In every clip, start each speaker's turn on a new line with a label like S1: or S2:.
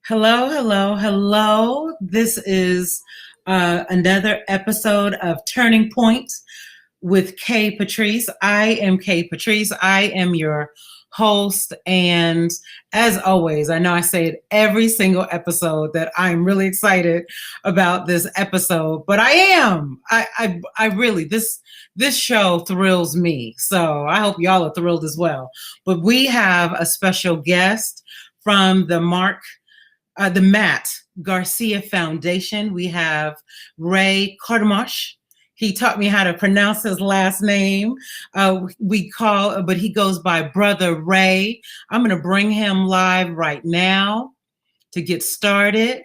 S1: Hello, hello, hello. This is another episode of Turning Point with Patrice. I am Patrice. I am your host. And as always, I know I say it every single episode that I'm really excited about this episode, but I am. I really, this show thrills me. So I hope y'all are thrilled as well. But we have a special guest from the Matt Garcia Foundation. We have Ray Courtemanche. He taught me how to pronounce his last name. But he goes by Brother Ray. I'm going to bring him live right now to get started.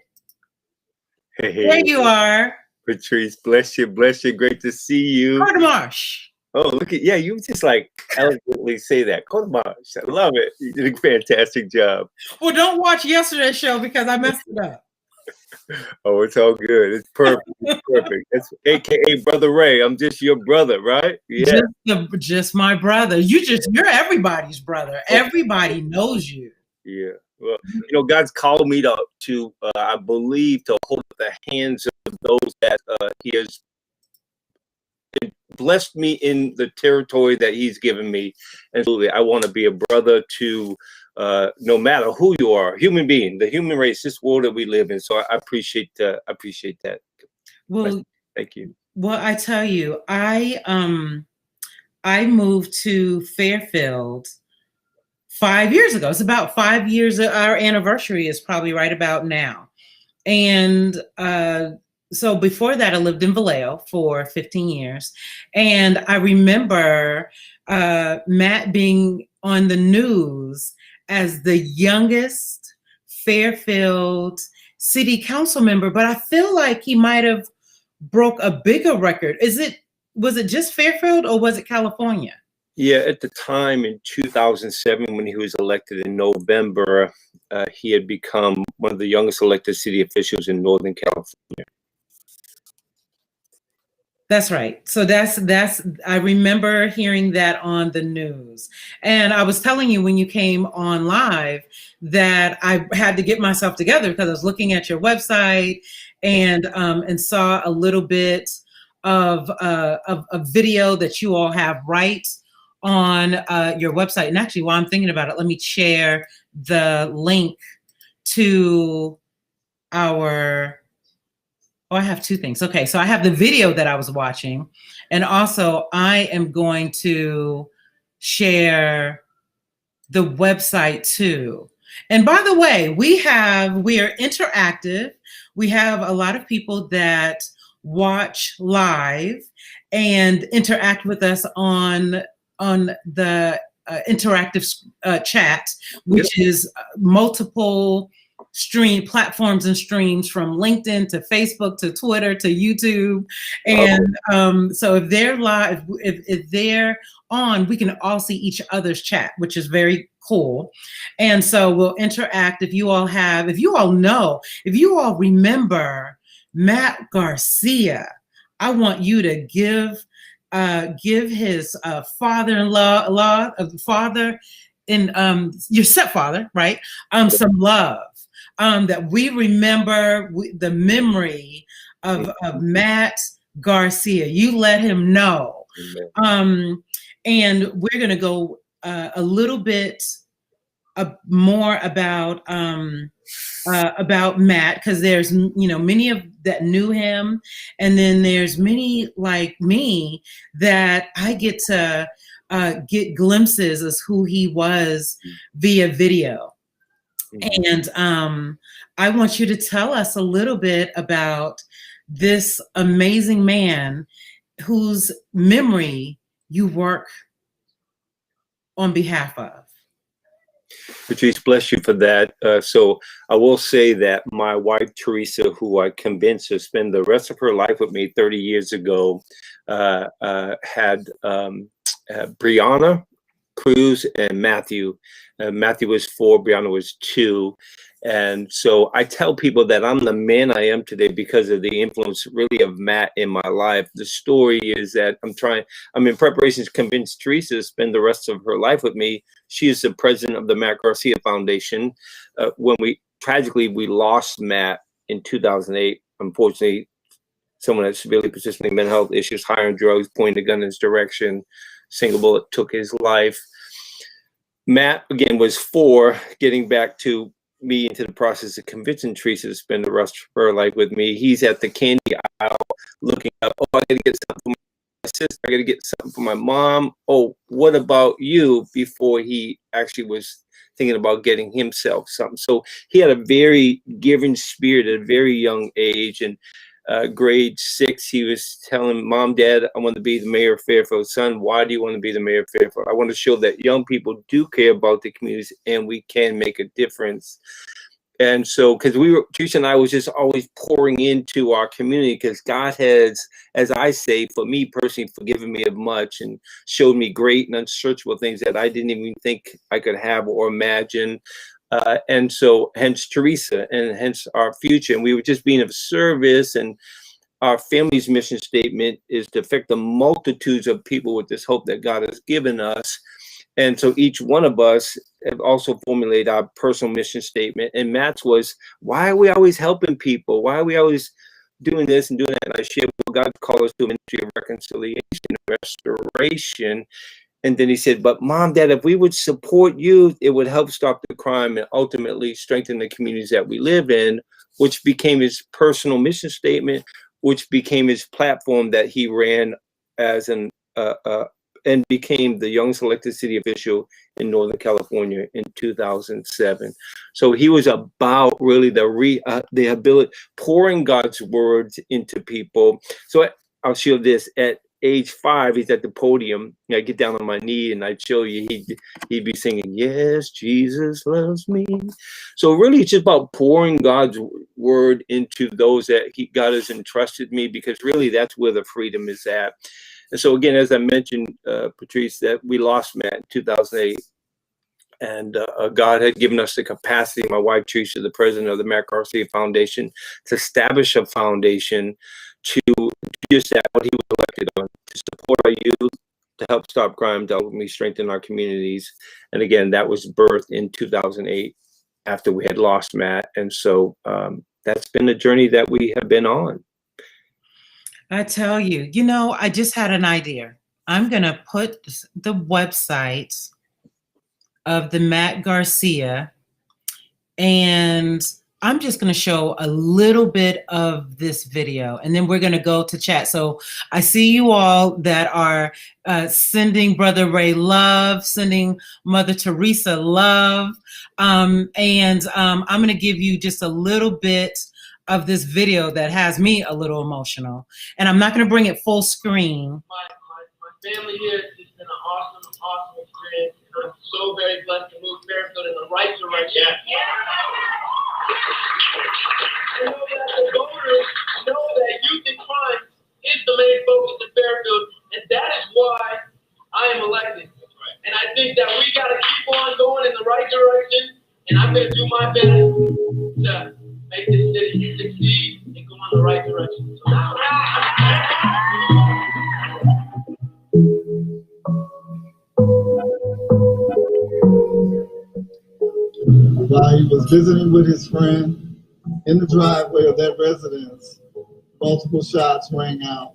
S2: Hey,
S1: there you are.
S2: Patrice, bless you, bless you. Great to see you.
S1: Courtemanche.
S2: Oh, look at, yeah, you just like eloquently say that. Courtemanche, I love it. You did a fantastic job.
S1: Well, don't watch yesterday's show because I messed it up.
S2: Oh, it's all good. It's perfect. It's perfect. That's AKA Brother Ray. I'm just your brother, right?
S1: Yeah. Just my brother. You're everybody's brother. Everybody knows you.
S2: Yeah. Well, God's called me to I believe, to hold the hands of those that He has blessed me in the territory that He's given me. And absolutely, I want to be a brother to no matter who you are, human being, the human race, this world that we live in. So I appreciate that.
S1: Well,
S2: thank you.
S1: Well, I tell you, I moved to Fairfield 5 years ago. It's about 5 years. Our anniversary is probably right about now. And so before that, I lived in Vallejo for 15 years. And I remember Matt being on the news as the youngest Fairfield city council member, but I feel like he might have broke a bigger record. Was it just Fairfield or was it California?
S2: Yeah, at the time in 2007, when he was elected in November, he had become one of the youngest elected city officials in Northern California.
S1: That's right. So I remember hearing that on the news. And I was telling you when you came on live that I had to get myself together because I was looking at your website and saw a little bit of a video that you all have right on your website. And actually, while I'm thinking about it, let me share the link to our... Oh, I have two things. Okay, so I have the video that I was watching, and also I am going to share the website too. And by the way, we are interactive. We have a lot of people that watch live and interact with us on the interactive chat, which is multiple platforms and streams from LinkedIn to Facebook to Twitter to YouTube. And so if they're live, if they're on, we can all see each other's chat, which is very cool. And so we'll interact. If you all remember Matt Garcia, I want you to give his father-in-law, your stepfather, right? Some love. That we remember the memory of Matt Garcia. You let him know. And we're going to go a little bit more about Matt, because there's many of that knew him, and then there's many like me that I get to get glimpses as who he was via video. And I want you to tell us a little bit about this amazing man whose memory you work on behalf of.
S2: Patrice, bless you for that. So I will say that my wife, Teresa, who I convinced to spend the rest of her life with me 30 years ago, had Brianna, Cruz, and Matthew. Matthew was 4, Brianna was 2. And so I tell people that I'm the man I am today because of the influence really of Matt in my life. The story is that I'm in preparation to convince Teresa to spend the rest of her life with me. She is the president of the Matt Garcia Foundation. When we tragically, we lost Matt in 2008. Unfortunately, someone had severely persistent mental health issues, high on drugs, pointed a gun in his direction. Single bullet took his life. Matt, again, was 4, getting back to me into the process of convincing Teresa to spend the rest of her life with me. He's at the candy aisle looking up, oh, I gotta get something for my sister, I gotta get something for my mom. Oh, what about you? Before he actually was thinking about getting himself something. So he had a very giving spirit at a very young age. And grade 6, he was telling Mom, Dad, I want to be the mayor of Fairfield. Son, why do you want to be the mayor of Fairfield? I want to show that young people do care about the communities and we can make a difference. And so, because Teresa and I was just always pouring into our community, because God has, as I say, for me personally, forgiven me of much and showed me great and unsearchable things that I didn't even think I could have or imagine. And so hence Teresa and hence our future. And we were just being of service, and our family's mission statement is to affect the multitudes of people with this hope that God has given us. And so each one of us have also formulated our personal mission statement. And Matt's was, why are we always helping people? Why are we always doing this and doing that? And I shared, well, God called us to a ministry of reconciliation and restoration. And then he said, but Mom, Dad, if we would support youth, it would help stop the crime and ultimately strengthen the communities that we live in, which became his personal mission statement, which became his platform that he ran as an and became the young elected city official in Northern California in 2007. So he was about really the ability, pouring God's words into people. So I'll show this. At age 5, he's at the podium. I get down on my knee and I'd show you, he'd be singing, yes, Jesus loves me. So really it's just about pouring God's word into those that God has entrusted me, because really that's where the freedom is at. And so again, as I mentioned, Patrice, that we lost Matt in 2008. And God had given us the capacity, my wife, Teresa, the president of the Matt Garcia Foundation, to establish a foundation to do just that, what he was elected on, to support our youth, to help stop crime, to ultimately strengthen our communities. And again, that was birthed in 2008 after we had lost Matt. And so that's been the journey that we have been on.
S1: I tell you, I just had an idea. I'm going to put the website of the Matt Garcia, and I'm just going to show a little bit of this video, and then we're going to go to chat. So I see you all that are sending Brother Ray love, sending Mother Teresa love, and I'm going to give you just a little bit of this video that has me a little emotional, and I'm not going to bring it full screen.
S3: My family here has been an awesome experience, and I'm so very blessed to move Fairfield in the right direction. I know that the voters know that youth and crime is the main focus of Fairfield, and that is why I am elected. And I think that we got to keep on going in the right direction, and I'm going to do my best to make this city succeed and go in the right direction. So
S4: while he was visiting with his friend in the driveway of that residence, multiple shots rang out,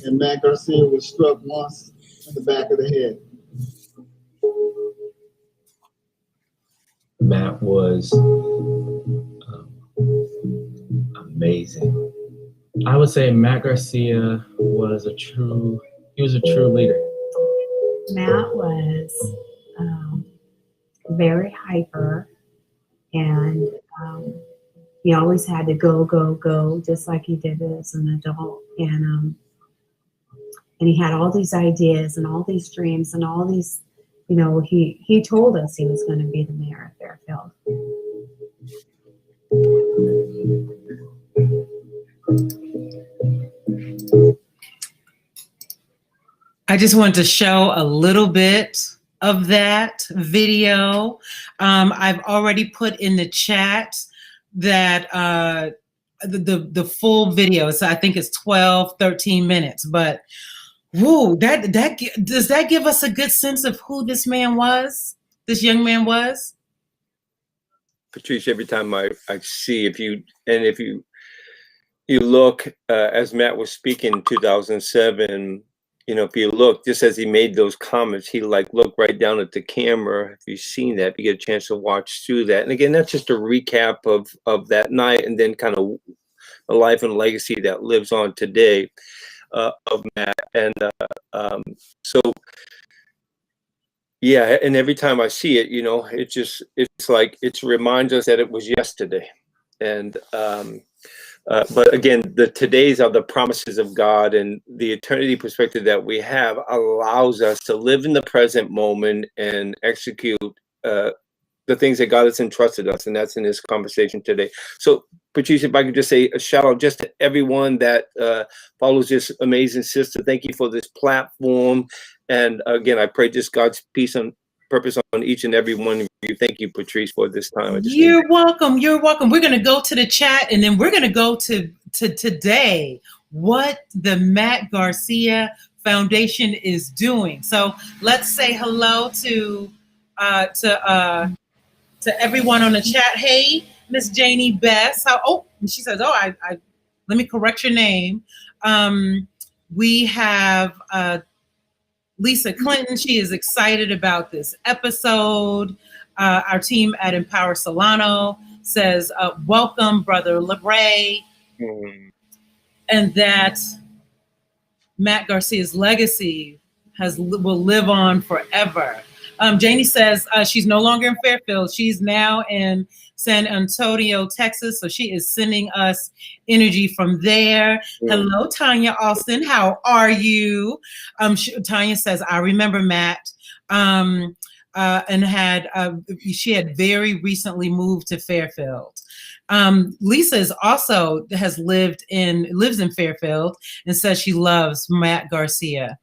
S4: and Matt Garcia was struck once in the back of the head.
S5: Matt was amazing. I would say Matt Garcia was a true leader.
S6: Matt was very hyper, and he always had to go, just like he did as an adult. And he had all these ideas and all these dreams and all these, he told us he was going to be the mayor of Fairfield.
S1: I just wanted to show a little bit of that video. I've already put in the chat that the full video. So I think it's 12, 13 minutes, but whoa, does that give us a good sense of who this man was, this young man was?
S2: Patrice, every time I see, if you look, as Matt was speaking in 2007, you know, if you look, just as he made those comments, he like looked right down at the camera. If you've seen that, if you get a chance to watch through that. And again, that's just a recap of that night, and then kind of a life and legacy that lives on today of Matt. And so, yeah, and every time I see it, you know, it's like, it reminds us that it was yesterday. And but again, the todays are the promises of God, and the eternity perspective that we have allows us to live in the present moment and execute the things that God has entrusted us, and that's in this conversation today. So, Patrice, if I could just say a shout out just to everyone that follows this amazing sister. Thank you for this platform, and again, I pray just God's peace and purpose on each and every one of you. Thank you, Patrice, for this time.
S1: You're welcome. You're welcome. We're going to go to the chat, and then we're going to go to today, what the Matt Garcia Foundation is doing. So let's say hello to everyone on the chat. Hey, Miss Janie Bess. She says, I let me correct your name. We have Lisa Clinton. She is excited about this episode. Our team at Empower Solano says, welcome, Brother LeBray. And that Matt Garcia's legacy will live on forever. Janie says she's no longer in Fairfield. She's now in San Antonio, Texas. So she is sending us energy from there. Hello, Tanya Austin. How are you? Tanya says, I remember Matt. And she had very recently moved to Fairfield. Lisa lives in Fairfield and says she loves Matt Garcia.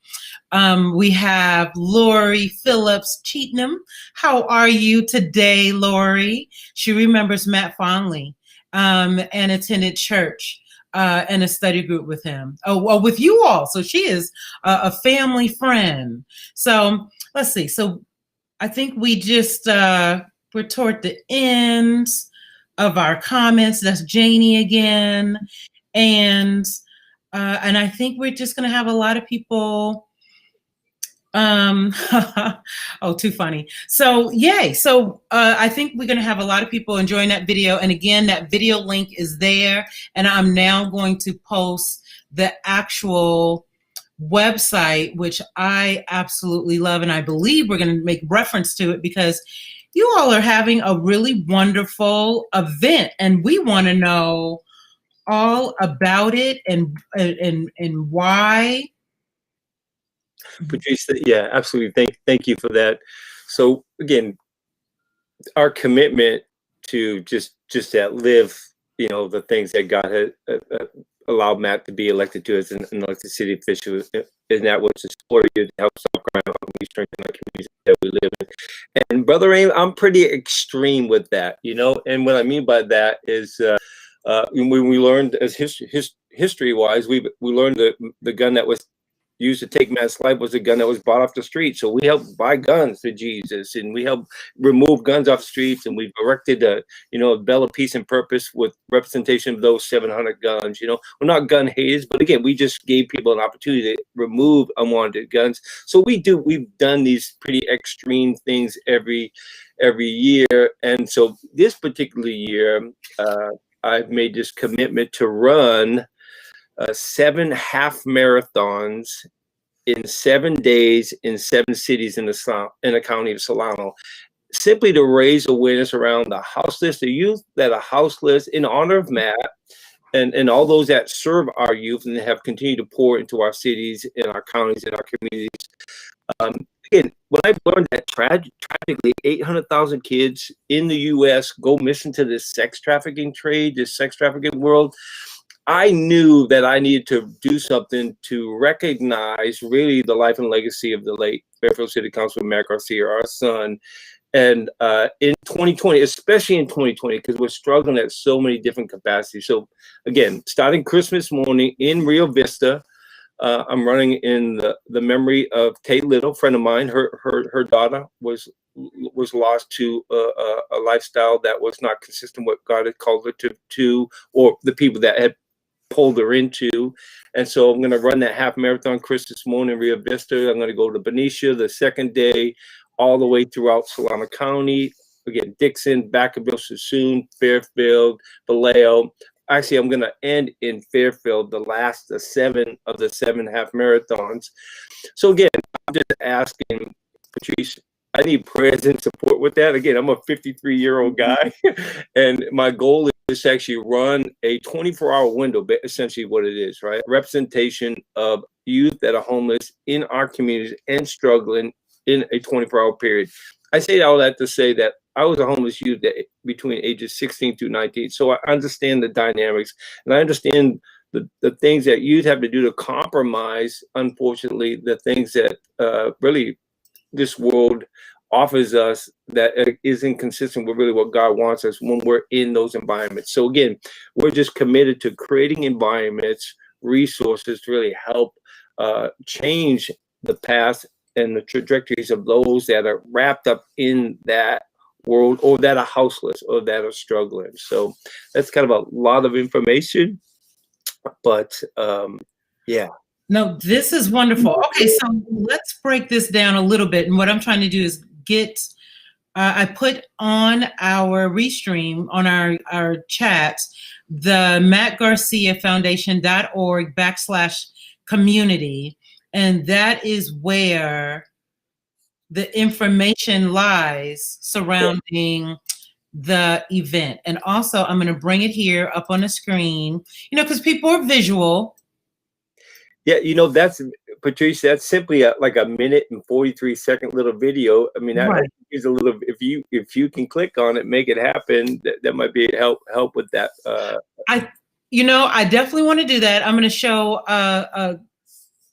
S1: We have Lori Phillips Cheatham. How are you today, Lori? She remembers Matt fondly and attended church and a study group with him. With you all. So she is a family friend. So let's see. So I think we just, we're toward the end of our comments. That's Janie again. And I think we're just going to have a lot of people. Too funny. So yay. So I think we're going to have a lot of people enjoying that video. And again, that video link is there. And I'm now going to post the actual website, which I absolutely love. And I believe we're going to make reference to it because you all are having a really wonderful event and we want to know all about it and why.
S2: Patrice, yeah, absolutely. Thank you for that. So again, our commitment to just that live, you know, the things that God had allowed Matt to be elected to as an elected city official, and that was to support you, to help South Carolina, strengthen the communities that we live in. And Brother Aim, I'm pretty extreme with that, you know. And what I mean by that is when we learned as history-wise, we learned the gun that was used to take Matt's life was a gun that was bought off the street. So we helped buy guns for Jesus, and we helped remove guns off the streets, and we've erected a bell of peace and purpose with representation of those 700 guns. You know, we're not gun haters, but again, we just gave people an opportunity to remove unwanted guns. So we've done these pretty extreme things every year. And so this particular year, I've made this commitment to run 7 half marathons in 7 days in 7 cities in the county of Solano, simply to raise awareness around the houseless, the youth that are houseless, in honor of Matt and all those that serve our youth and have continued to pour into our cities, in our counties, in our communities. Again, when I learned that tragically 800,000 kids in the U.S. go missing to this sex trafficking trade, this sex trafficking world, I knew that I needed to do something to recognize really the life and legacy of the late Fairfield City Councilman Matt Garcia, our son. And in 2020, especially in 2020, because we're struggling at so many different capacities. So again, starting Christmas morning in Rio Vista, I'm running in the memory of Tate Little, friend of mine. Her daughter was was lost to a lifestyle that was not consistent with what God had called her to, or the people that had pulled her into. And so I'm going to run that half marathon, Chris, this morning, Rio Vista. I'm going to go to Benicia the second day, all the way throughout Solano County. Again, Dixon, Vacaville, Sassoon, Fairfield, Vallejo. Actually, I'm going to end in Fairfield, the 7 of the 7 half marathons. So again, I'm just asking, Patrice, I need prayers and support with that. Again, I'm a 53-year-old guy, and my goal is to actually run a 24-hour window, but essentially what it is, right? Representation of youth that are homeless in our communities and struggling in a 24-hour period. I say all that to say that I was a homeless youth between ages 16 to 19. So I understand the dynamics, and I understand the things that youth have to do to compromise, unfortunately, the things that really this world offers us that is inconsistent with really what God wants us when we're in those environments. So again, we're just committed to creating environments, resources to really help change the path and the trajectories of those that are wrapped up in that world, or that are houseless, or that are struggling. So that's kind of a lot of information, but yeah.
S1: No, this is wonderful. Okay, so let's break this down a little bit. And what I'm trying to do is get, I put on our restream, on our chat, the Matt Garcia Foundation.org/community. And that is where the information lies surrounding the event. And also, I'm going to bring it here up on the screen, because people are visual.
S2: Yeah, that's, Patrice, that's simply like a minute and 43-second little video. I mean, that is a little, if you can click on it, make it happen, that might be help with that.
S1: I definitely want to do that. I'm going to show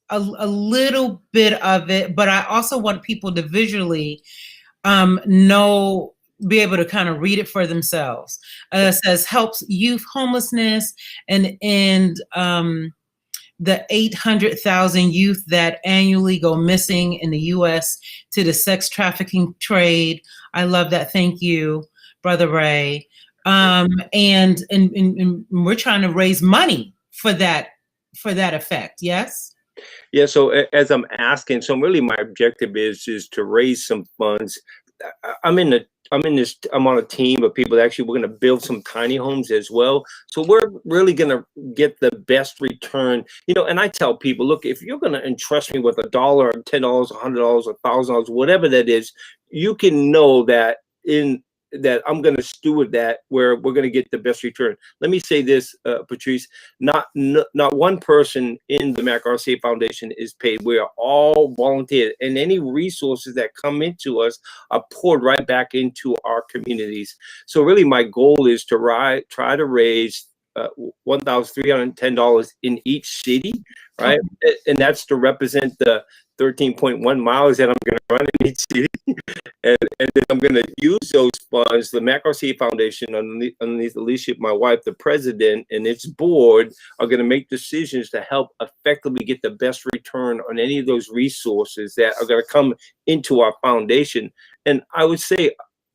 S1: a little bit of it, but I also want people to visually be able to kind of read it for themselves. It says helps youth homelessness and end the 800,000 youth that annually go missing in the U.S. to the sex trafficking trade. I love that. Thank you, Brother Ray. And we're trying to raise money for that effect. Yes.
S2: Yeah. So as I'm asking, so really my objective is to raise some funds. I'm on a team of people that actually, we're going to build some tiny homes as well. So we're really going to get the best return, and I tell people, look, if you're going to entrust me with $1, $10, $100, $1,000, whatever that is, you can know that that I'm going to steward that where we're going to get the best return. Let me say this, Patrice, not one person in the Matt Garcia Foundation is paid. We are all volunteer, and any resources that come into us are poured right back into our communities. So really my goal is to try to raise $1,310 in each city, right? And that's to represent the 13.1 miles that I'm going to run in each city. And then I'm going to use those funds. The Matt Garcia Foundation, underneath the leadership of my wife, the president, and its board, are going to make decisions to help effectively get the best return on any of those resources that are going to come into our foundation. And I would say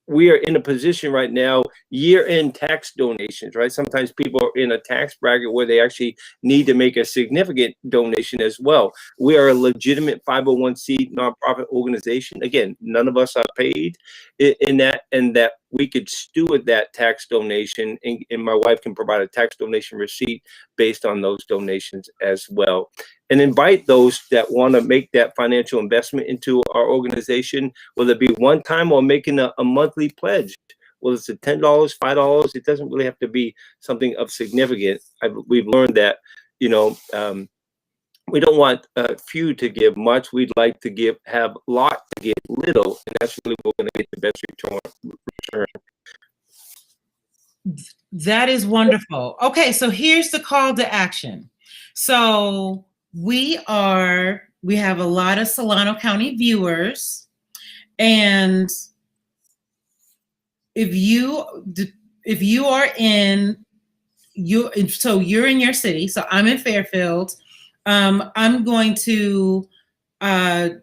S2: we are in a position right now, year-end tax donations, right? Sometimes people are in a tax bracket where they actually need to make a significant donation as well. We are a legitimate 501c nonprofit organization. Again, none of us are paid in that, and that we could steward that tax donation, and my wife can provide a tax donation receipt based on those donations as well. And invite those that want to make that financial investment into our organization, whether it be one time or making a monthly pledge. Whether it's $10, $5, it doesn't really have to be something of significance. We've learned that, we don't want few to give much. We'd like to have a lot to give little, and that's really what we're going to get the best return.
S1: That is wonderful. Okay, so here's the call to action. So we have a lot of Solano County viewers, and if you are so you're in your city. So I'm in Fairfield. I'm going to I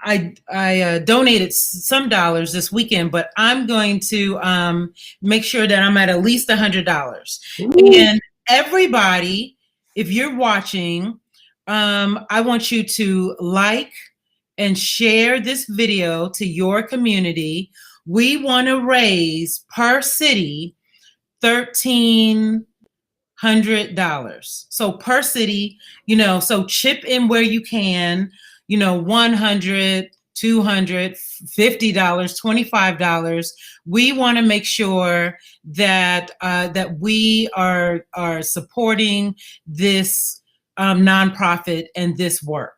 S1: I donated some dollars this weekend, but I'm going to make sure that I'm at least $100. And everybody, if you're watching, I want you to like and share this video to your community. We want to raise per city $1,300. So per city, you know, so chip in where you can, you know, $100, $200, $50, $25. We want to make sure that that we are supporting this nonprofit and this work.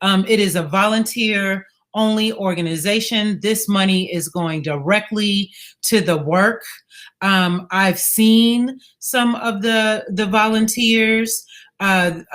S1: It is a volunteer only organization. This money is going directly to the work. I've seen some of the volunteers and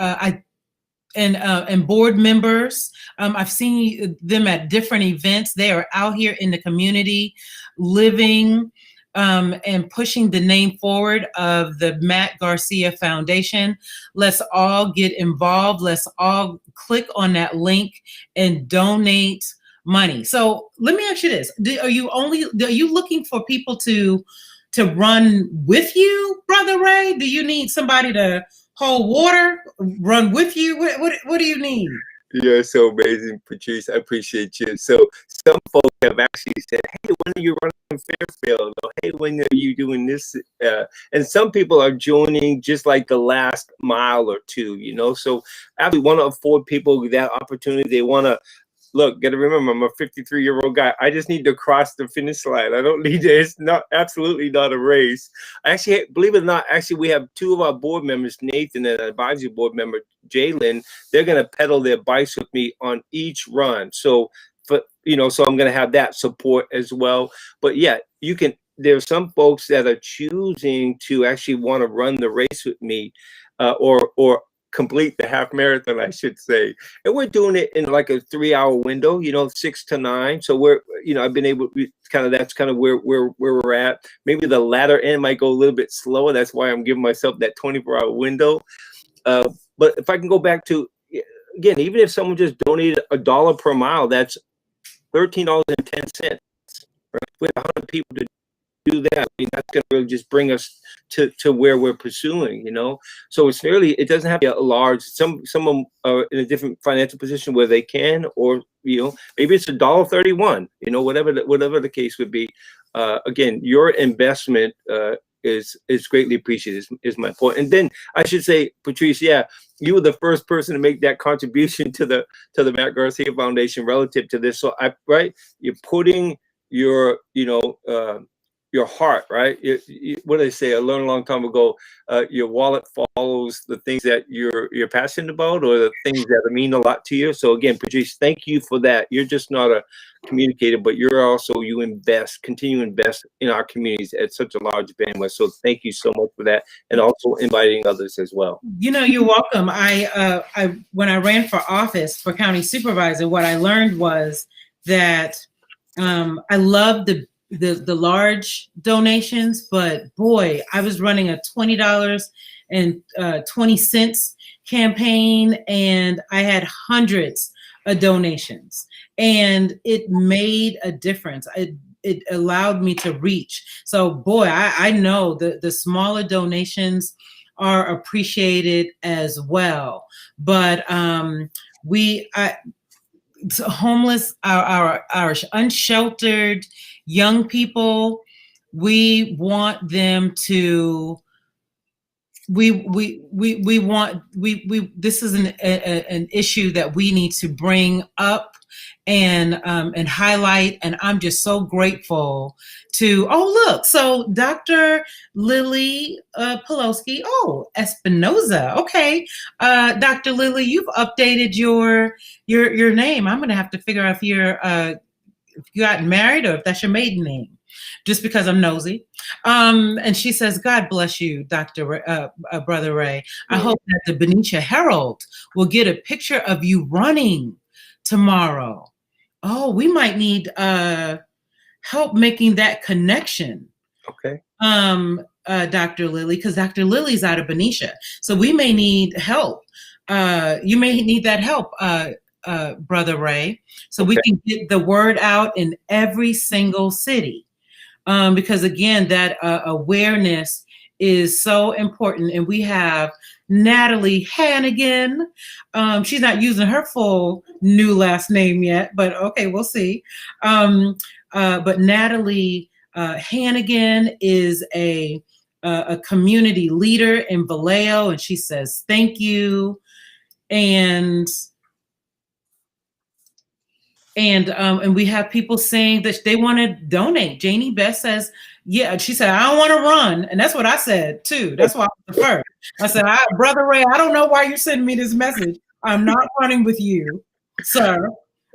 S1: board members. I've seen them at different events. They are out here in the community, living and pushing the name forward of the Matt Garcia Foundation. Let's all get involved. Let's all click on that link and donate money. So let me ask you this: are you looking for people to run with you, Brother Ray? Do you need somebody to hold water, run with you? What do you need?
S2: You're so amazing, Patrice. I appreciate you. So some folks have actually said, hey, when are you running in Fairfield? Or, hey, when are you doing this? And some people are joining just like the last mile or two, you know? So actually want to afford people that opportunity. They want to, look, got to remember, I'm a 53-year-old guy. I just need to cross the finish line. I don't need to, it's not, absolutely not a race. Actually, believe it or not, actually, we have two of our board members, Nathan and an advisory board member, Jalen. They're going to pedal their bikes with me on each run. So, so I'm going to have that support as well. But yeah, there's some folks that are choosing to actually want to run the race with me or complete the half marathon, I should say. And we're doing it in like a 3-hour window, 6 to 9. So we're, I've been able to that's kind of where we're at. Maybe the latter end might go a little bit slower. That's why I'm giving myself that 24-hour window. But if I can go back to, again, even if someone just donated $1 per mile, that's $13.10. Right? With 100 people to do that, I mean, that's going to really just bring us to where we're pursuing, So it's really, it doesn't have to be a large, some of them are in a different financial position where they can, or, maybe it's $1.31, whatever the case would be. Again, your investment is greatly appreciated is my point. And then I should say, Patrice, yeah, you were the first person to make that contribution to the Matt Garcia Foundation relative to this. So you're putting your, your heart, right? What did I say? I learned a long time ago. Your wallet follows the things that you're passionate about, or the things that mean a lot to you. So again, Patrice, thank you for that. You're just not a communicator, but you continue to invest in our communities at such a large bandwidth. So thank you so much for that, and also inviting others as well.
S1: You're welcome. When I ran for office for county supervisor, what I learned was that I love the large donations, but boy, I was running a $20.20 campaign, and I had hundreds of donations, and it made a difference. It allowed me to reach. So boy, I know the smaller donations are appreciated as well. But homeless, our unsheltered young people, we want them to, this is an issue that we need to bring up and highlight. And I'm just so grateful to, so Dr. Lily Poloski, Espinoza. Okay. Dr. Lily, you've updated your name. I'm going to have to figure out if you got married or if that's your maiden name, just because I'm nosy. And she says, God bless you, Brother Ray. I hope that the Benicia Herald will get a picture of you running tomorrow. Oh, we might need help making that connection.
S2: Okay.
S1: Dr. Lily, because Dr. Lily's out of Benicia. So we may need help. You may need that help, Brother Ray, so we can get the word out in every single city. Because again, that awareness is so important. And we have Natalie Hannigan. She's not using her full new last name yet, but okay, we'll see. But Natalie Hannigan is a community leader in Vallejo, and she says thank you. And we have people saying that they want to donate. Janie Beth says, yeah, she said, I don't want to run. And that's what I said too. That's why I was the first. I said, Brother Ray, I don't know why you're sending me this message. I'm not running with you, sir.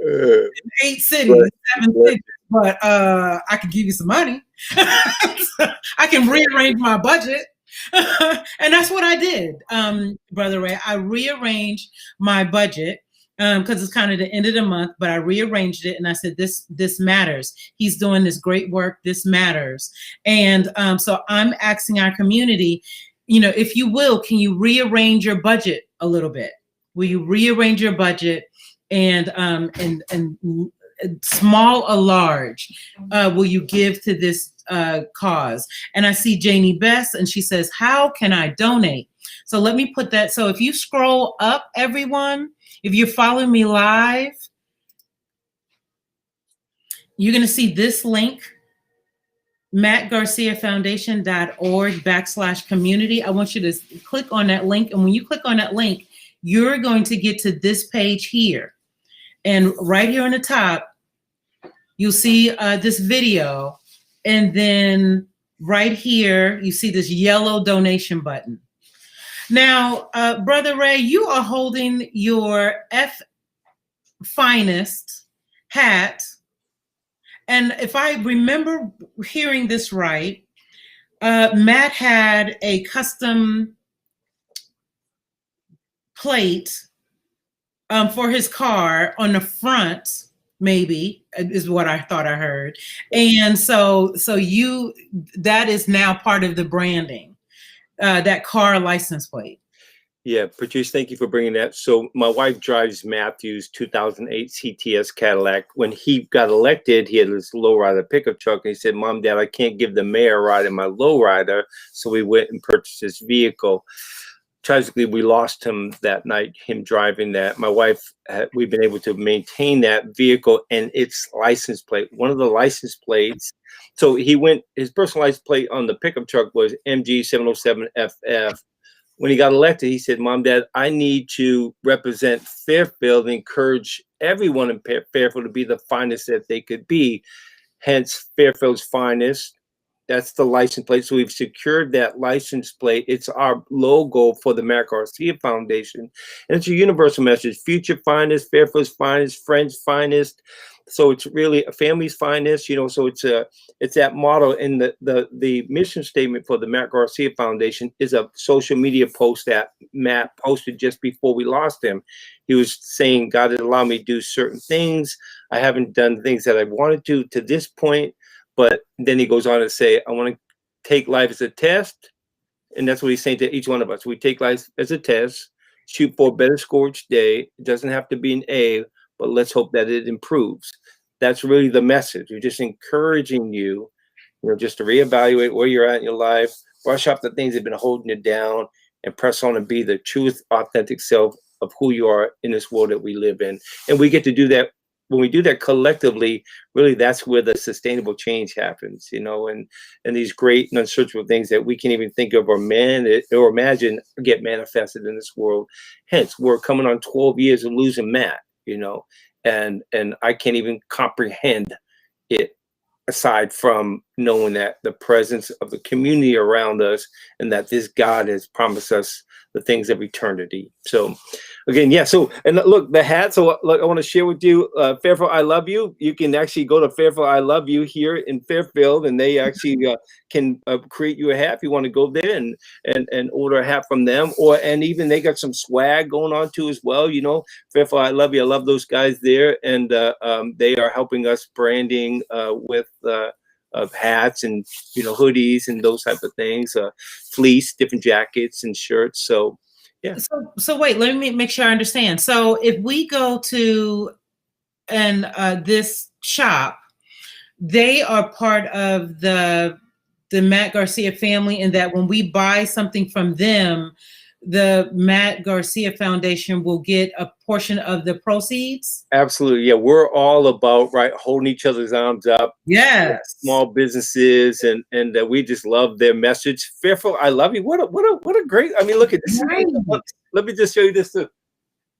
S1: 8 cities, 7 cities, but I can give you some money. I can rearrange my budget. And that's what I did, Brother Ray. I rearranged my budget because it's kind of the end of the month, but I rearranged it and I said, this matters. He's doing this great work. This matters. And so I'm asking our community, if you will, can you rearrange your budget a little bit? Will you rearrange your budget and small or large, will you give to this cause? And I see Janie Bess, and she says, how can I donate? So let me put that. So if you scroll up, everyone, if you're following me live, you're going to see this link, mattgarciafoundation.org/community. I want you to click on that link. And when you click on that link, you're going to get to this page here. And right here on the top, you'll see this video. And then right here, you see this yellow donation button. Now, Brother Ray, you are holding your F Finest hat. And if I remember hearing this right, Matt had a custom plate for his car on the front, maybe is what I thought I heard. And so that is now part of the branding, that car license plate.
S2: Yeah, Patrice, thank you for bringing that. So my wife drives Matthew's 2008 CTS Cadillac. When he got elected, he had this lowrider pickup truck. And he said, Mom, Dad, I can't give the mayor a ride in my lowrider. So we went and purchased this vehicle. Tragically, we lost him that night, him driving that. My wife, we've been able to maintain that vehicle and its license plate. One of the license plates, so his personal license plate on the pickup truck was MG707FF. When he got elected, he said, Mom, Dad, I need to represent Fairfield and encourage everyone in Fairfield to be the finest that they could be. Hence, Fairfield's finest. That's the license plate. So we've secured that license plate. It's our logo for the Matt Garcia Foundation. And it's a universal message. Future finest, Fairfield's finest, friends finest. So it's really a family's finest, so it's that motto. And the mission statement for the Matt Garcia Foundation is a social media post that Matt posted just before we lost him. He was saying, God has allowed me to do certain things. I haven't done things that I wanted to this point. But then he goes on to say, I want to take life as a test. And that's what he's saying to each one of us. We take life as a test, shoot for a better score each day. It doesn't have to be an A, but let's hope that it improves. That's really the message. We're just encouraging you, just to reevaluate where you're at in your life, brush off the things that have been holding you down, and press on and be the truth, authentic self of who you are in this world that we live in. And we get to do that. When we do that collectively, really, that's where the sustainable change happens, and these great and unsearchable things that we can't even think of or imagine get manifested in this world. Hence, we're coming on 12 years of losing Matt, and I can't even comprehend it aside from knowing that the presence of the community around us and that this God has promised us the things of eternity. So again, yeah. So, and look, the hat. So look, I want to share with you, Fairfield, I love you. You can actually go to Fairfield, I love you here in Fairfield, and they actually can create you a hat if you want to go there and order a hat from them, and even they got some swag going on too as well. Fairfield, I love you. I love those guys there, and they are helping us branding with of hats and hoodies and those type of things, fleece, different jackets and shirts. So Yeah.
S1: So wait, let me make sure I understand. So if we go to this shop, they are part of the Matt Garcia family, in that when we buy something from them, the Matt Garcia Foundation will get a portion of the proceeds?
S2: Absolutely. Yeah, we're all about holding each other's arms up.
S1: Yes.
S2: Small businesses, and we just love their message. Fairfield, I love you. What a great. I mean, look at this.
S1: Right.
S2: Let me just show you this too.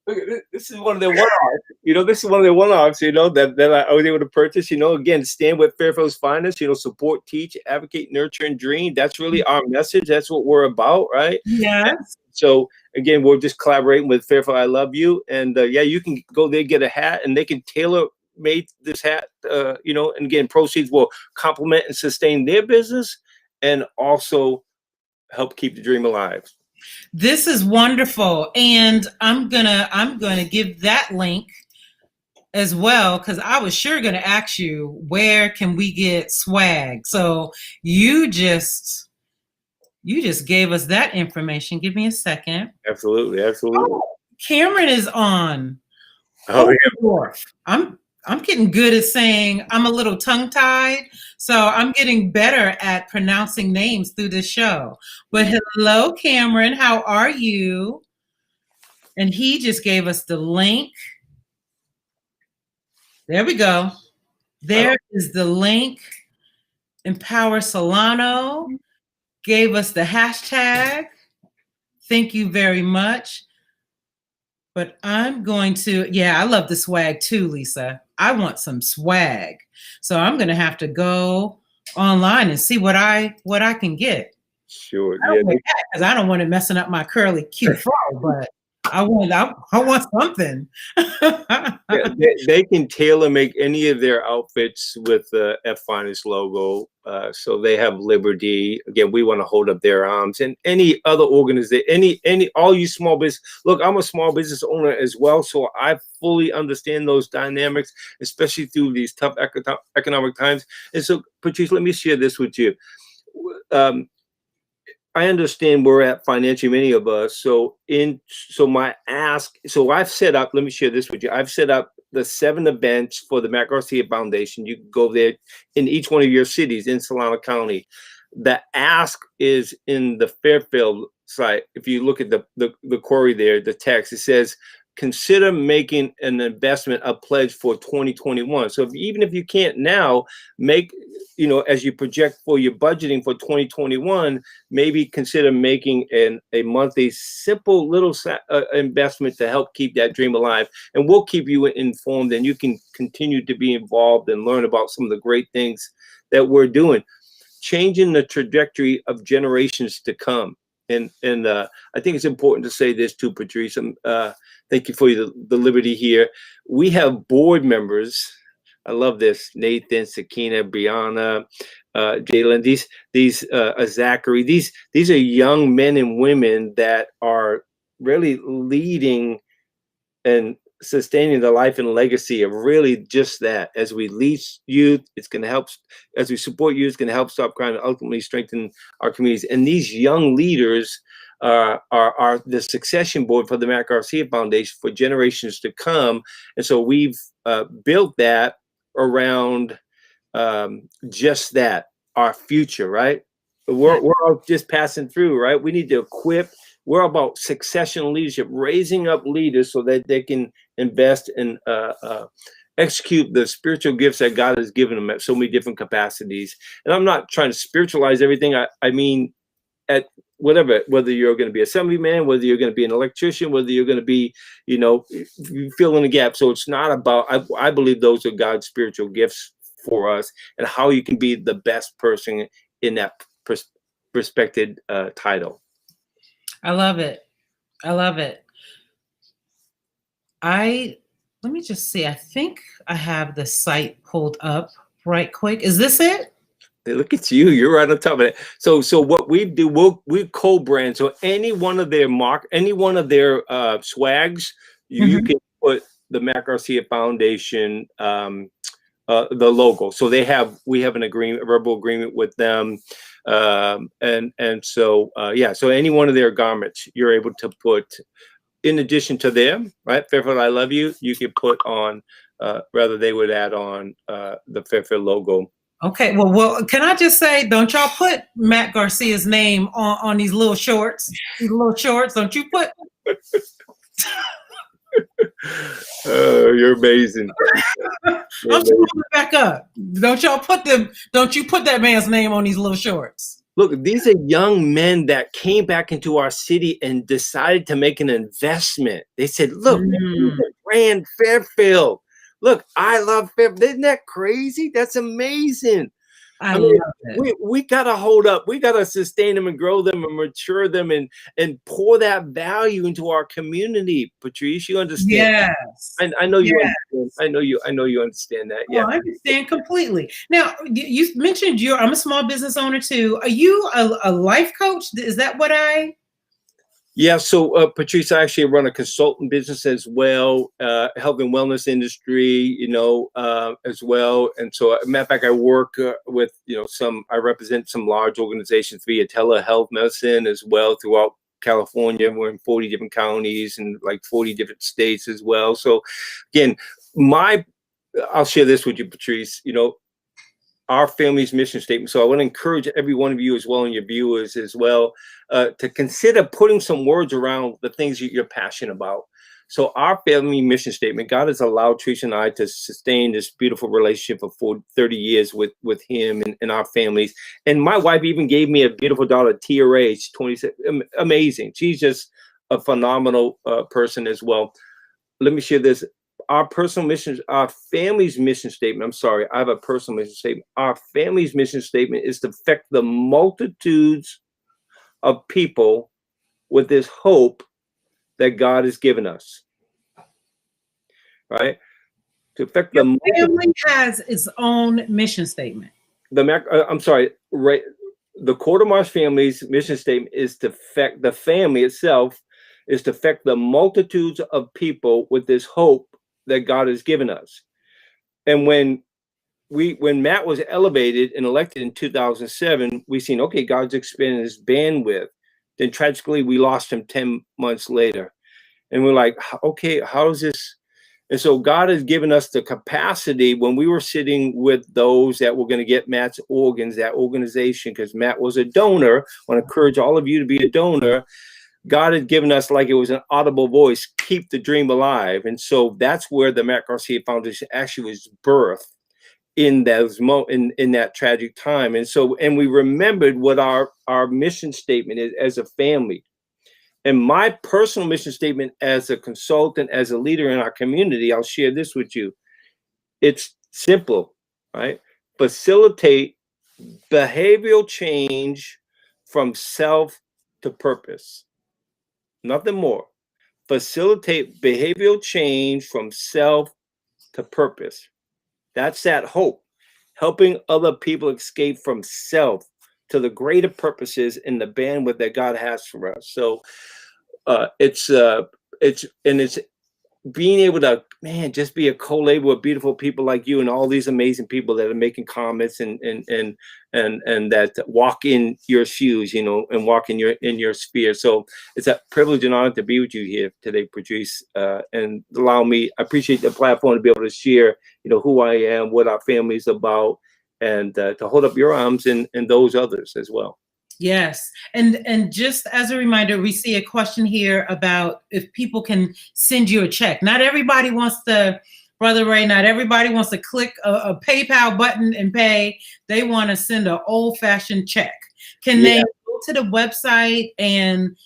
S2: Look at this. This is one of their one-offs. This is one of their one-offs. That I was able to purchase. Again, stand with Fairfield's finest. Support, teach, advocate, nurture, and dream. That's really our message. That's what we're about, right?
S1: Yes.
S2: So again, we're just collaborating with Fairfield I Love You, and you can go there, get a hat, and they can tailor made this hat. And again, proceeds will complement and sustain their business, and also help keep the dream alive.
S1: This is wonderful, and I'm gonna give that link as well, because I was sure gonna ask you, where can we get swag? So you just gave us that information. Give me a second.
S2: Absolutely.
S1: Oh, Cameron is on.
S2: Oh yeah.
S1: I'm getting good at saying, I'm a little tongue-tied, so I'm getting better at pronouncing names through this show. But hello, Cameron, how are you? And he just gave us the link. There we go. There is the link. Empower Solano gave us the hashtag. Thank you very much. But I'm going to, I love the swag too, Lisa. I want some swag. So I'm going to have to go online and see what I can get.
S2: Sure.
S1: Because I don't want it messing up my curly cute fro, but I want something.
S2: They can tailor make any of their outfits with the F Finest logo. So they have liberty. Again, we want to hold up their arms, and any other organization, all you small business. Look, I'm a small business owner as well, so I fully understand those dynamics, especially through these tough economic times. And so, Patrice, let me share this with you. I understand we're at financially, many of us. So I've set up, let me share this with you. I've set up the 7 events for the Matt Garcia Foundation. You can go there in each one of your cities in Solano County. The ask is in the Fairfield site. If you look at the query there, the text, it says, consider making an investment, a pledge for 2021. So even if you can't now, make, as you project for your budgeting for 2021, maybe consider making a monthly simple little investment to help keep that dream alive. And we'll keep you informed, and you can continue to be involved and learn about some of the great things that we're doing, changing the trajectory of generations to come. And I think it's important to say this too, Patrice. Thank you for the liberty here. We have board members. I love this. Nathan, Sakina, Brianna, Jalen. These Zachary. These are young men and women that are really leading and sustaining the life and legacy of really just that. As we lead youth, it's going to help. As we support youth, it's going to help stop crime and ultimately strengthen our communities. And these young leaders are the succession board for the Matt Garcia Foundation for generations to come. And so we've built that around just that, our future, right? We're all just passing through, right? We need to equip. We're about succession leadership, raising up leaders so that they can invest and execute the spiritual gifts that God has given them at so many different capacities. And I'm not trying to spiritualize everything. I mean, at whether you're going to be assemblyman, whether you're going to be an electrician, whether you're going to be, fill in the gap. So it's not about, I believe those are God's spiritual gifts for us, and how you can be the best person in that respected title.
S1: I love it. I love it. Let me just see. I think I have the site pulled up right quick. Is this it?
S2: Hey, look at you. You're right on top of it. So what we do, we co-brand. So any one of their swags, you can put the Matt Garcia Foundation, the logo. So we have an agreement, a verbal agreement with them. And so yeah, so any one of their garments you're able to put in addition to them, right? Fairfield, I love you. You can put on, rather they would add on the Fairfield logo.
S1: Okay, well, can I just say, don't y'all put Matt Garcia's name on these little shorts? These little shorts, don't you put?
S2: You're amazing.
S1: I'm just moving back up. Don't y'all put them? Don't you put that man's name on these little shorts?
S2: Look, these are young men that came back into our city and decided to make an investment. They said, "Look, brand Fairfield. Look, I love Fairfield. Isn't that crazy? That's amazing."
S1: I mean, love it.
S2: We gotta hold up. We gotta sustain them and grow them and mature them and pour that value into our community. Patrice, you understand?
S1: Yes.
S2: I know you understand. I know you understand that. Yeah.
S1: Oh, I understand completely. Now, you mentioned I'm a small business owner too. Are you a life coach? Is that what I?
S2: Yeah, so Patrice, I actually run a consultant business as well, health and wellness industry, as well. And so, matter of fact, I work with, I represent some large organizations via telehealth medicine as well throughout California. We're in 40 different counties and like 40 different states as well. So again, I'll share this with you, Patrice, our family's mission statement. So I want to encourage every one of you as well and your viewers as well to consider putting some words around the things you're passionate about. So our family mission statement, God has allowed Teresa and I to sustain this beautiful relationship for 30 years with him and our families. And my wife even gave me a beautiful daughter at her age, 26. Amazing. She's just a phenomenal person as well. Let me share this. Our personal mission, our family's mission statement. I'm sorry, I have a personal mission statement. Our family's mission statement is to affect the multitudes of people with this hope that God has given us. Right? To affect the
S1: family has its own mission statement.
S2: I'm sorry, right? The Courtemanche family's mission statement is to affect the family itself, is to affect the multitudes of people with this hope that God has given us. And when Matt was elevated and elected in 2007, we seen, okay, God's expanding his bandwidth. Then tragically, we lost him 10 months later. And we're like, okay, how is this? And so God has given us the capacity when we were sitting with those that were going to get Matt's organs, that organization, because Matt was a donor. I want to encourage all of you to be a donor. God had given us, like it was an audible voice, keep the dream alive. And so that's where the Matt Garcia Foundation actually was birthed in that tragic time. And so, and we remembered what our mission statement is as a family. And my personal mission statement as a consultant, as a leader in our community, I'll share this with you. It's simple, right? Facilitate behavioral change from self to purpose. Nothing more. Facilitate behavioral change from self to purpose. That's that hope. Helping other people escape from self to the greater purposes in the bandwidth that God has for us. So it's being able to, just be a co-labor with beautiful people like you and all these amazing people that are making comments and that walk in your shoes, and walk in your sphere. So it's a privilege and honor to be with you here today, Patrice, and I appreciate the platform to be able to share, who I am, what our family is about, and to hold up your arms and those others as well.
S1: Yes. And just as a reminder, we see a question here about if people can send you a check. Not everybody wants to, Brother Ray, not everybody wants to click a PayPal button and pay. They want to send an old-fashioned check. Can they go to the website and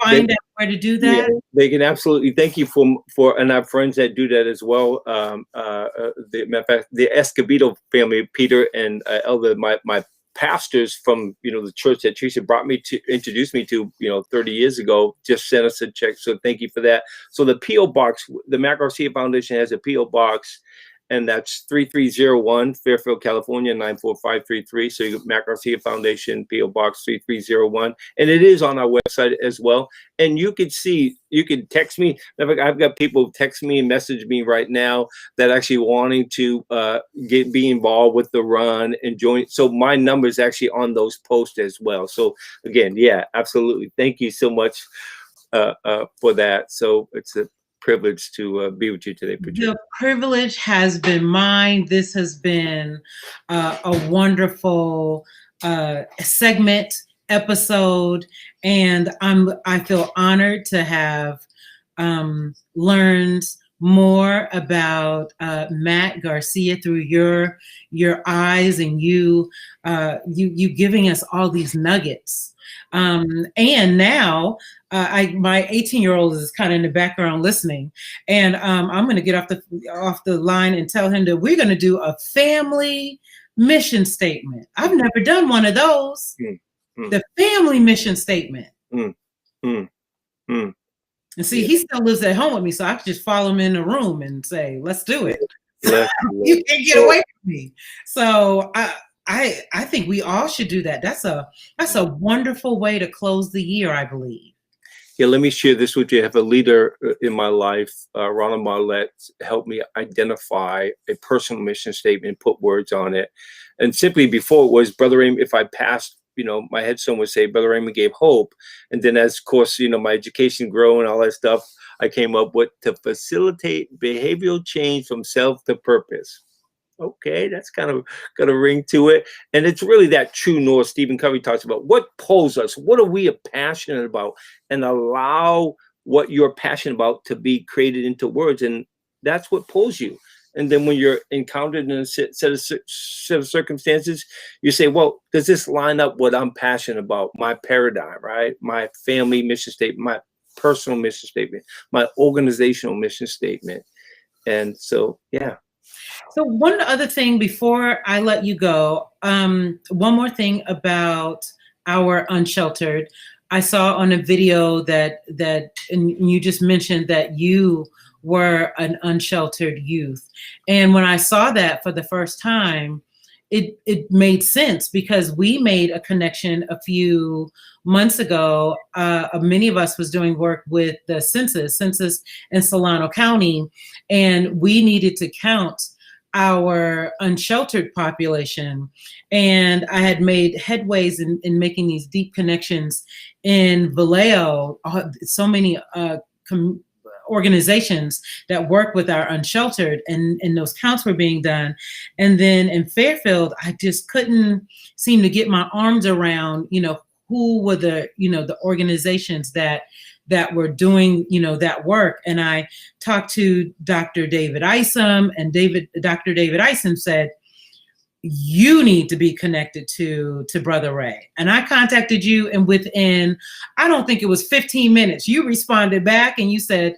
S1: find out where to do that?
S2: Yeah, they can absolutely. Thank you for and I have friends that do that as well. The Escobedo family, Peter and Elder, my pastors from the church that Teresa introduced me to 30 years ago, just sent us a check. So thank you for that. So the P.O. box, the Matt Garcia Foundation has a P.O. box and that's 3301 Fairfield, California 94533. So you Matt Garcia Foundation, PO Box 3301, and it is on our website as well. And you can see, you can text me. I've got people text me and message me right now that actually wanting to be involved with the run and join. So my number is actually on those posts as well. So again, yeah, absolutely. Thank you so much for that. So it's a privilege to be with you today, Patrice.
S1: The privilege has been mine. This has been a wonderful segment, episode, and I feel honored to have learned more about Matt Garcia through your eyes, and you giving us all these nuggets. And now my 18-year-old is kind of in the background listening, and I'm going to get off the line and tell him that we're going to do a family mission statement. I've never done one of those. The family mission statement. And see, he still lives at home with me, so I could just follow him in the room and say, "Let's do it." You can't get away from me. So I think we all should do that. That's a wonderful way to close the year, I believe.
S2: Yeah, let me share this with you. I have a leader in my life, Ronald Marlette, helped me identify a personal mission statement, put words on it. And simply before it was, Brother Raymond, if I passed, my headstone would say, Brother Raymond gave hope. And then as, of course, my education grew and all that stuff, I came up with to facilitate behavioral change from self to purpose. Okay, that's kind of got a ring to it. And it's really that true north Stephen Covey talks about. What pulls us? What are we passionate about? And allow what you're passionate about to be created into words. And that's what pulls you. And then when you're encountered in a set of circumstances, you say, well, does this line up what I'm passionate about? My paradigm, right? My family mission statement, my personal mission statement, my organizational mission statement. And so, yeah.
S1: So one other thing before I let you go, one more thing about our unsheltered. I saw on a video that and you just mentioned that you were an unsheltered youth. And when I saw that for the first time, it made sense, because we made a connection a few months ago. Many of us was doing work with the census in Solano County, and we needed to count our unsheltered population. And I had made headways in making these deep connections in Vallejo. So many organizations that work with our unsheltered, and those counts were being done. And then in Fairfield, I just couldn't seem to get my arms around, who were the organizations that were doing, that work. And I talked to Dr. David Isom, and Dr. David Isom said, you need to be connected to Brother Ray. And I contacted you, and within, I don't think it was 15 minutes, you responded back and you said,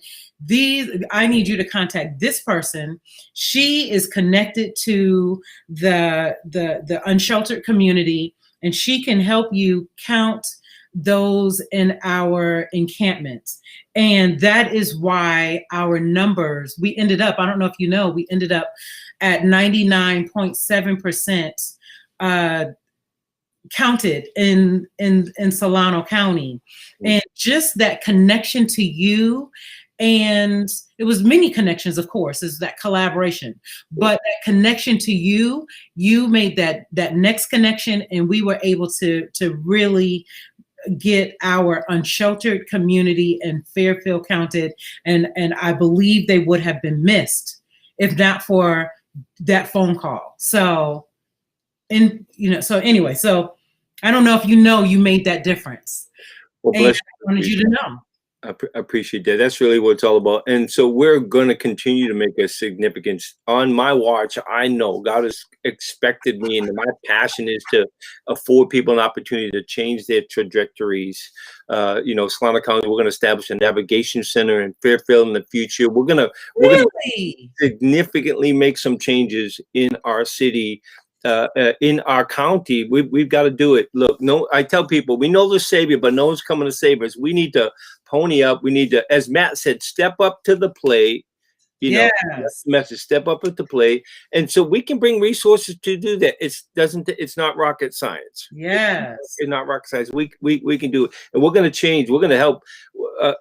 S1: I need you to contact this person. She is connected to the unsheltered community, and she can help you count those in our encampments. And that is why our numbers, we ended up, I don't know if you know, we ended up at 99.7% counted in Solano County. And just that connection to you, and it was many connections, of course, is that collaboration, but that connection to you made that next connection, and we were able to really get our unsheltered community in Fairfield counted, and I believe they would have been missed if not for that phone call. So, so anyway, so I don't know if you made that difference.
S2: Well, bless you.
S1: I wanted you to know.
S2: I appreciate that. That's really what it's all about. And so we're going to continue to make a significance on my watch. I know God has expected me, and my passion is to afford people an opportunity to change their trajectories. Solano County, we're going to establish a navigation center in Fairfield in the future. We're going to significantly make some changes in our city. In our county, we've got to do it. Look, I tell people, we know the Savior, but no one's coming to save us. We need to pony up. We need to, as Matt said, step up to the plate You know, that's the message. Step up at the plate, and so we can bring resources to do that. It's not rocket science.
S1: Yes.
S2: It's not rocket science. We can do it, and we're going to change. We're going to help.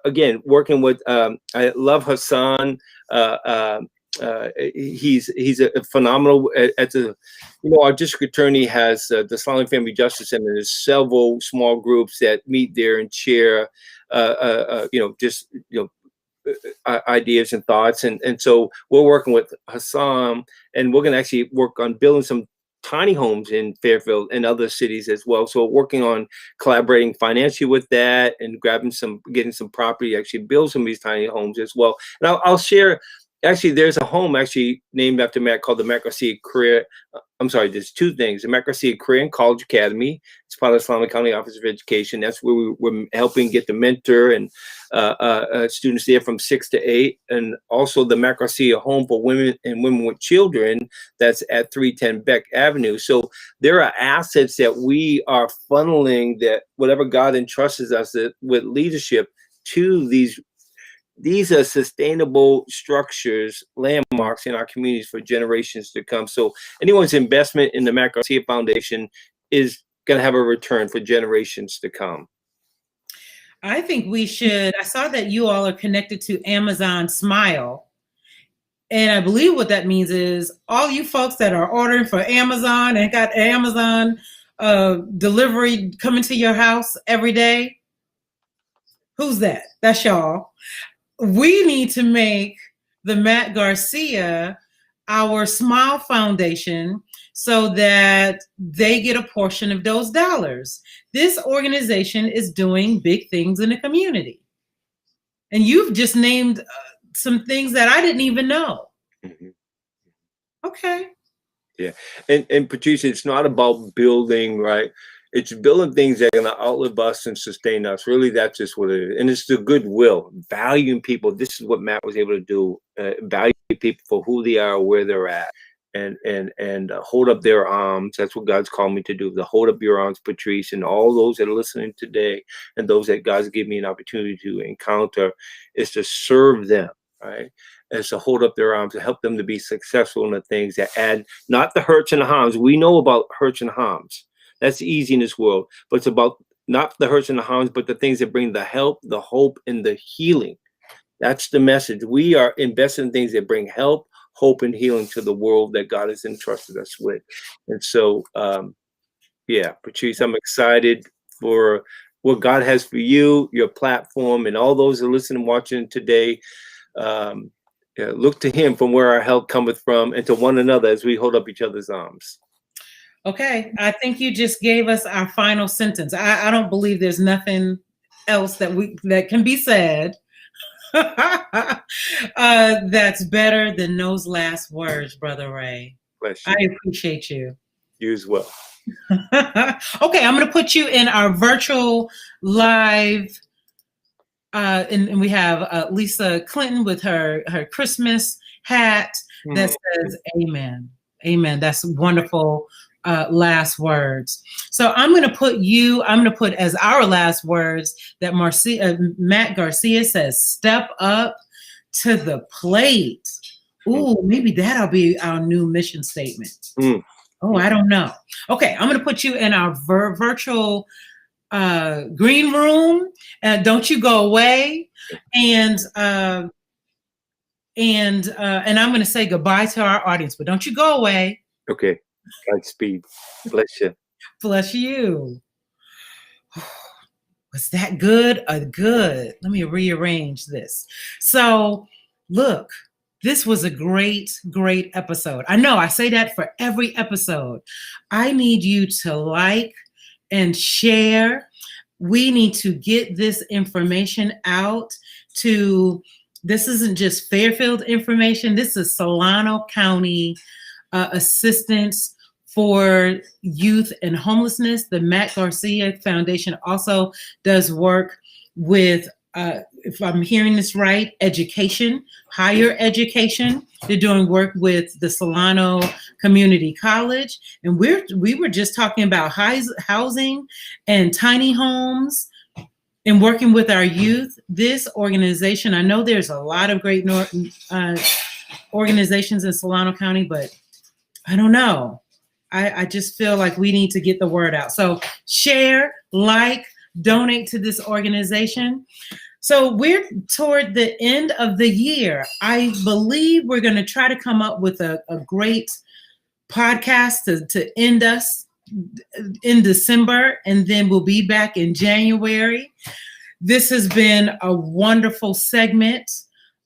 S2: Again, working with. I love Hassan. He's a phenomenal at the. You know, our district attorney has the Solano Family Justice Center. There's several small groups that meet there and share. Ideas and thoughts, and so we're working with Hassan, and we're going to actually work on building some tiny homes in Fairfield and other cities as well. So working on collaborating financially with that, and getting some property, actually build some of these tiny homes as well. And I'll share. Actually, there's a home actually named after Matt called the Matt Garcia Career. I'm sorry, there's two things. The Matt Garcia Career and College Academy. It's part of the Solano County Office of Education. That's where we're helping get the mentor and students there from 6 to 8. And also the Matt Garcia Home for Women and Women with Children. That's at 310 Beck Avenue. So there are assets that we are funneling, that whatever God entrusts us with leadership to these are sustainable structures, landmarks in our communities for generations to come. So anyone's investment in the Matt Garcia Foundation is going to have a return for generations to come.
S1: I think we should. I saw that you all are connected to Amazon Smile. And I believe what that means is all you folks that are ordering for Amazon and got Amazon delivery coming to your house every day. Who's that? That's y'all. We need to make the Matt Garcia our Smile Foundation so that they get a portion of those dollars. This organization is doing big things in the community. And you've just named some things that I didn't even know. Mm-hmm. Okay.
S2: Yeah. And Patrice, it's not about building, right? It's building things that are going to outlive us and sustain us. Really, that's just what it is. And it's the goodwill, valuing people. This is what Matt was able to do. Value people for who they are, where they're at, and hold up their arms. That's what God's called me to do. To hold up your arms, Patrice, and all those that are listening today, and those that God's given me an opportunity to encounter, is to serve them, right? Is to hold up their arms, to help them to be successful in the things that add, not the hurts and the harms. We know about hurts and harms. That's easy in this world, but it's about not the hurts and the harms, but the things that bring the help, the hope, and the healing. That's the message. We are investing in things that bring help, hope, and healing to the world that God has entrusted us with. And so, Patrice, I'm excited for what God has for you, your platform, and all those that are listening and watching today. Look to Him from where our help cometh from, and to one another as we hold up each other's arms.
S1: Okay, I think you just gave us our final sentence. I don't believe there's nothing else that can be said that's better than those last words, Brother Ray.
S2: Bless you.
S1: I appreciate you.
S2: You as well.
S1: Okay, I'm going to put you in our virtual live, and we have Lisa Clinton with her Christmas hat that says "Amen." Amen. That's wonderful. Last words. So I'm going to put as our last words that Matt Garcia says, "Step up to the plate." Ooh, maybe that'll be our new mission statement. Oh, I don't know. Okay, I'm going to put you in our virtual green room. Don't you go away. And I'm going to say goodbye to our audience, but don't you go away.
S2: Okay. Godspeed. Bless you.
S1: Bless you. Was that good? Good. Let me rearrange this. So, look, this was a great episode. I know I say that for every episode. I need you to like and share. We need to get this information out to, this isn't just Fairfield information. This is Solano County assistance for youth and homelessness. The Matt Garcia Foundation also does work with, if I'm hearing this right, education, higher education. They're doing work with the Solano Community College. And we were just talking about housing and tiny homes and working with our youth. This organization, I know there's a lot of great organizations in Solano County, but I don't know. I just feel like we need to get the word out. So share, like, donate to this organization. So we're toward the end of the year. I believe we're going to try to come up with a great podcast to end us in December, and then we'll be back in January. This has been a wonderful segment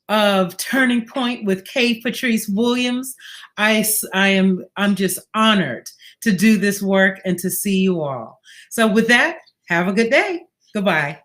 S1: of Turning Point with K. Patrice Williams. I'm just honored to do this work and to see you all. So with that, have a good day. Goodbye.